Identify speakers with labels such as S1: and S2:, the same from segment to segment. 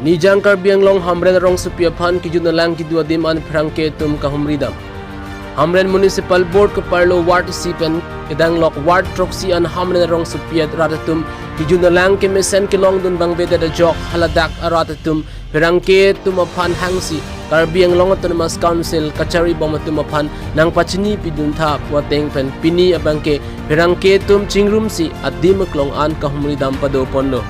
S1: Nijang Karbi Long Hamren Arongsopi aphan kejun alank kidu adim apherangke tum kahumri dam. Hamren Municipal Board Kaparlo Ward Sipen Kedang Lok Ward Troxy and Hamren Arongsopi at Ratatum kejun alank ke mesen kilong dun bang beda da jok haladak aratatum apherangke tum aphan hangsi Karbi Long Autonomous Council kachari bomatum aphan nang pachini pidunta puateng pen pini abangke apherangke tum chingrum si adim klong an kahumri dam pado pondo.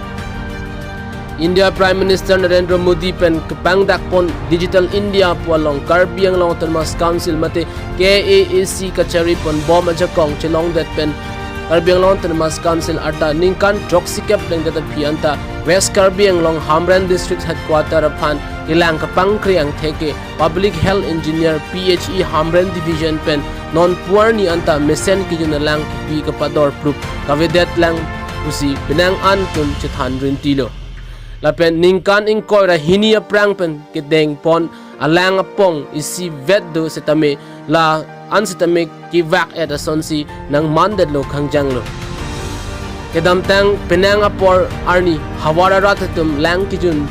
S1: India Prime Minister Narendra Modi pen kepang dakpon Digital India pualong Karbi Long Autonomous Council mate KAAC kachari pon bom ajakong chelong dat pen Karbi Long Autonomous Council arta ningkan droxicap leng data pianta West Karbi Long Hamren District Headquarter aphan ilang kapang kriang theke Public Health Engineer PHE Hamren Division pen non puarni anta mesen kijun lang pi kapador proof kavedet lang usi pinang antun chethan rintilo lapen ningkan ingkoy ra hini aprang pen kedeng pon alang apong isi veddo setame la ansetame kivak et asonsi nang manded lo khangjang lo kedam tang penang apor arni hawara ratatum lang kijun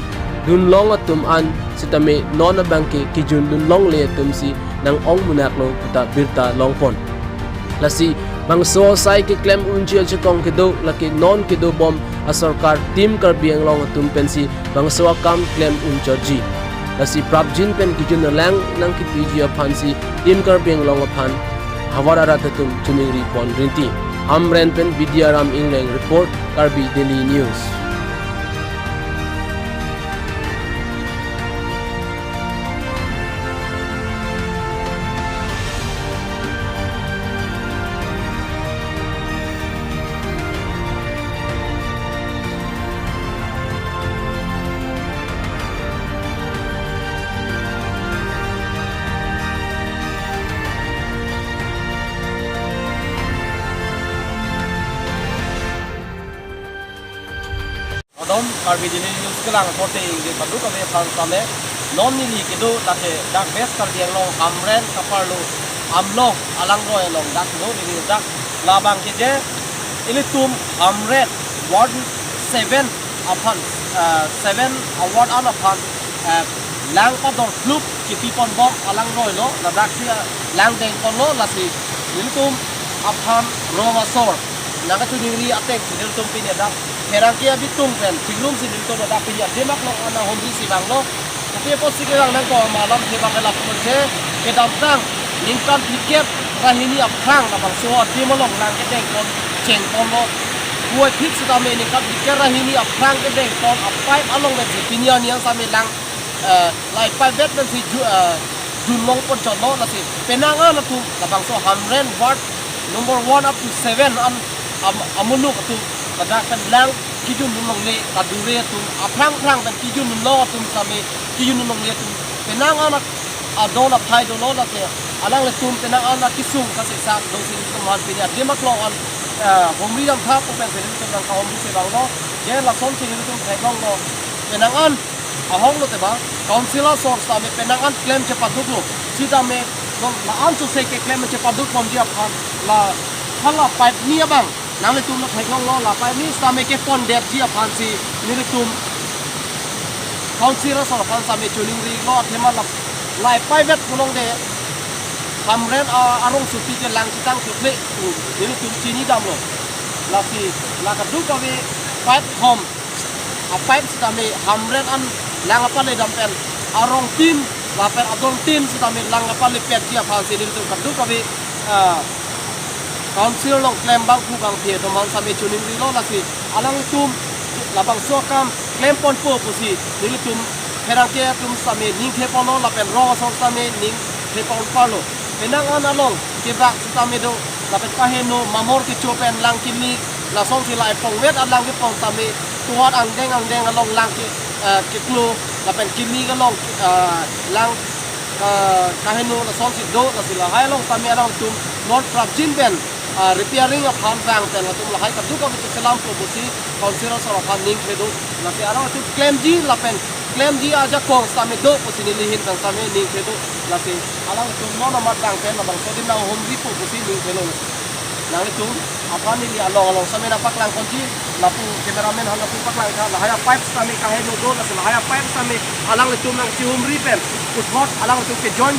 S1: dun long atum an setame non abangke kijun dun long le atum si nang ong munak lo puta birta long pon lasi bangso sai ke claim unjil chekong kedo laki non kedo bom asarkar tim Karbi Long atum pensi bangso kam claim unjoji lasi prabjin pen kijun lang nang kipiji aphansi tim Karbi Long aphan hawara ratatum chuningri pon rinti Hamren pen Vidyaram Ingleng report Karbi Daily News.
S2: Adom Karbi Daily News kelang reporting di padu kami pangkame non nili kidu late dak West Karbi Long Hamren kaparlu amlo alang roy long dak no nili dak labang keje Nelitum Hamren Ward 7 aphan 7 award an aphan lang pador club kipi pon bom alang roy lo la dak sia lang deng pon lo lasi Nelitum aphan romasor naga tu diri atek Nelitum pinya dak apherangke abitung pen tingrum si Nelitum dak pinya demak lo ana homri si bang lo tapi pot sikerang nang ko malam de bang la pose kedam tang ningkan tiket rahini aphrang na bang so timolong lang ke deng kon cheng pon lo buat hit sudah meningkat tiket rahini aphrang ke deng kon apai along le pinya niang same lang lai pai vet ben si junmong pon cholo na si penanga na tu la bang so Hamren Ward number 1 up to 7 an amuluk tu kadak pen lang kijun nulong le kadure tu aphrang ben kijun nulong tu same kijun nulong le tu penanga na adon apai do lo la te alang le tum penanga na kisung ka se sa do sin tu man pinya demak lo an homri dam tha ko pen sen tu nang ka homri se bang lo je la som sin tu thai long lo penangan ahong lo te ba councilor source ta me penangan claim che paduk lo sida me la an su se ke claim che paduk pom dia phan la hala pai ni bang nang le tum lo thai long lo la pai ni sta me ke pon det dia phan si Nelitum councilor source phan sa me chuning ri lo thema la lai pai vet kulong de Hamren Arongsopi ke lang kitang tukle Nelitum chini dam lo la si la ka du ka we fight home a fight sta me Hamren an lang apa le dam pen arong tim la pen adong tim sta me lang apa le pet dia phan si Nelitum ka du ka we council long claim bang ku bang phe domang sa me chuning ri lo la si alang tum la bang so kam claim pon po si Nelitum apherangke tum sa me ning the pon lo la pen ro so sa me ning the pon palo penang an along ke bak sa me do la pen kaheno mamor ke chopen lang kimi la song si lai pong wet alang ke pong sa me tuat ang deng along lang ke klo la pen kimi ga long lang kaheno la song si do la si la hai long sa me along tum not prabjin ben repairing of ham bang ten la tum la hai ka du ka ke salam pro bosi councilor sor of ning kedo la si arang tu claim ji la pen claim ji aja kong sa me do posi ni lihin bang sa me ning kedo la si alang tum no na mat bang ten la bang so din na hom ri po bosi ning kedo Nelitum aphan ini along sami na paklang konti lapu cameraman hang lapu paklang ka lahaya pipe sami kahe no do lahaya pipe sami alang litum nang kahumri pen ushot alang litum ke join